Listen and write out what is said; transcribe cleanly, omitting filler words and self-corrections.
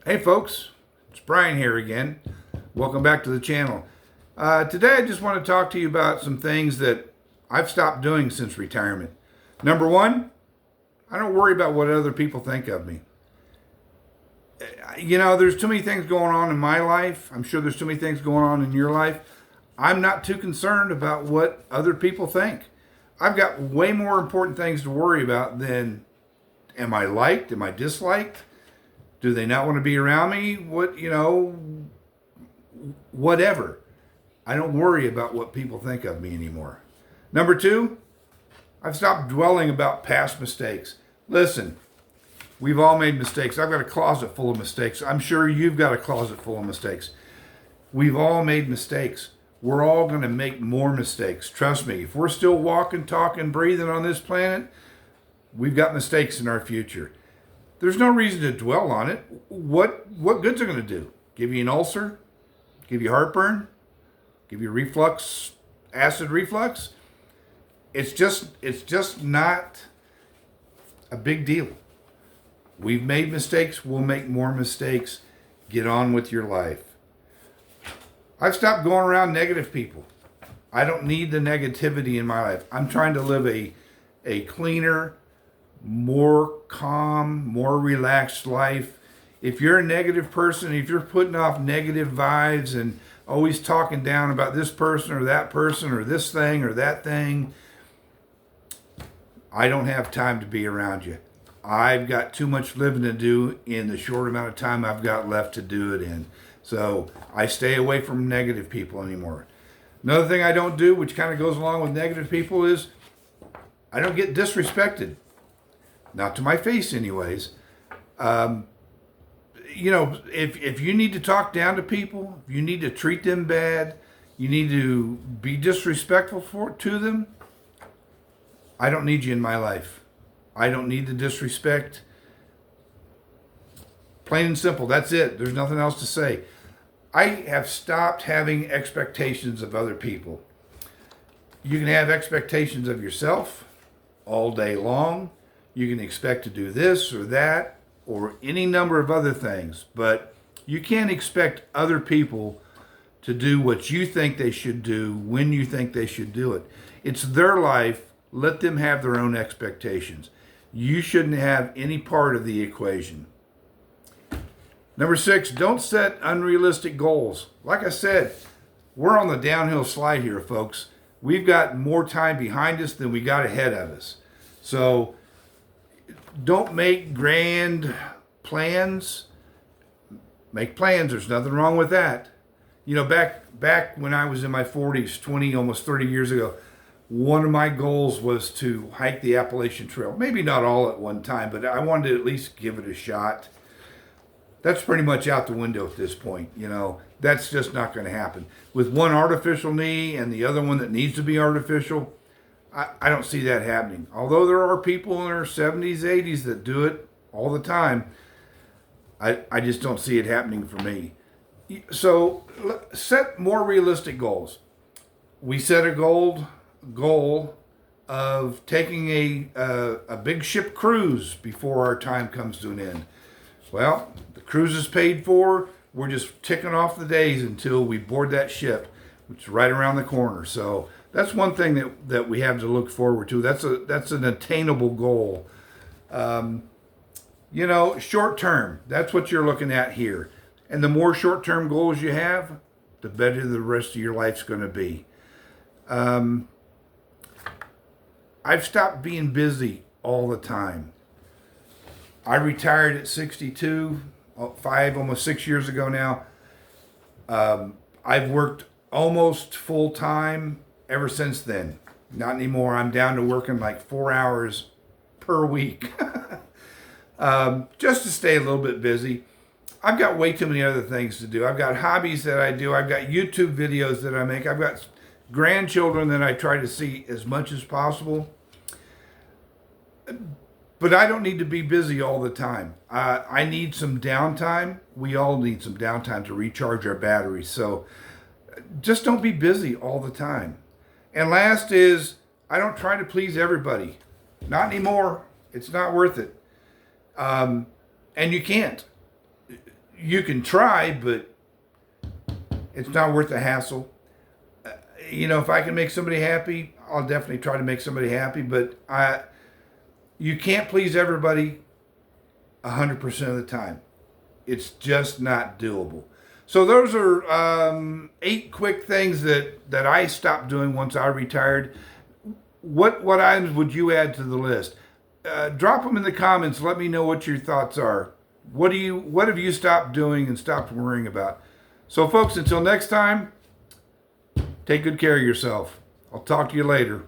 Hey folks, it's Brian here again. Welcome back to the channel. Today I just want to talk to you about some things that I've stopped doing since retirement. Number one, I don't worry about what other people think of me. There's too many things going on in my life. I'm sure there's too many things going on in your life. I'm not too concerned about what other people think. I've got way more important things to worry about than am I liked? Am I disliked? Do they not want to be around me? Whatever. I don't worry about what people think of me anymore. Number two, I've stopped dwelling about past mistakes. Listen, we've all made mistakes. I've got a closet full of mistakes. I'm sure you've got a closet full of mistakes. We've all made mistakes. We're all going to make more mistakes. Trust me, if we're still walking, talking, breathing on this planet, we've got mistakes in our future. There's no reason to dwell on it. What good's it going to do? Give you an ulcer? Give you heartburn? Give you acid reflux? It's just not a big deal. We've made mistakes. We'll make more mistakes. Get on with your life. I've stopped going around negative people. I don't need the negativity in my life. I'm trying to live a cleaner, more calm, more relaxed life. If you're a negative person, if you're putting off negative vibes and always talking down about this person or this thing or that thing, I don't have time to be around you. I've got too much living to do in the short amount of time I've got left to do it in. So I stay away from negative people anymore. Another thing I don't do, which kind of goes along with negative people, is I don't get disrespected. Not to my face anyways. If you need to talk down to people, if you need to treat them bad, you need to be disrespectful to them, I don't need you in my life. I don't need the disrespect. Plain and simple, that's it. There's nothing else to say. I have stopped having expectations of other people. You can have expectations of yourself all day long. You can expect to do this or that or any number of other things, but you can't expect other people to do what you think they should do when you think they should do it. It's their life. Let them have their own expectations. You shouldn't have any part of the equation. Number 6, don't set unrealistic goals. Like I said, we're on the downhill slide here, folks. We've got more time behind us than we got ahead of us. So don't make grand plans. Make plans. There's nothing wrong with that. Back when I was in my 40s, 20, almost 30 years ago, one of my goals was to hike the Appalachian Trail. Maybe not all at one time, but I wanted to at least give it a shot. That's pretty much out the window at this point. That's just not going to happen. With one artificial knee and the other one that needs to be artificial, I don't see that happening. Although there are people in their 70s, 80s that do it all the time, I just don't see it happening for me. So set more realistic goals. We set a goal of taking a big ship cruise before our time comes to an end. Well, the cruise is paid for. We're just ticking off the days until we board that ship, which is right around the corner. So that's one thing that we have to look forward to. That's an attainable goal. Short term, that's what you're looking at here. And the more short-term goals you have, the better the rest of your life's going to be. I've stopped being busy all the time. I retired at 62, almost 6 years ago now. I've worked almost full time ever since then. Not anymore. I'm down to working like 4 hours per week. Just to stay a little bit busy. I've got way too many other things to do. I've got hobbies that I do. I've got YouTube videos that I make. I've got grandchildren that I try to see as much as possible. But I don't need to be busy all the time. I need some downtime. We all need some downtime to recharge our batteries. So just don't be busy all the time. And last is, I don't try to please everybody. Not anymore. It's not worth it. And you can't. you can try, but it's not worth the hassle. If I can make somebody happy, I'll definitely try to make somebody happy, but you can't please everybody 100% of the time. It's just not doable. So those are 8 quick things that I stopped doing once I retired. What items would you add to the list? Drop them in the comments. Let me know what your thoughts are. What have you stopped doing and stopped worrying about? So folks, until next time, take good care of yourself. I'll talk to you later.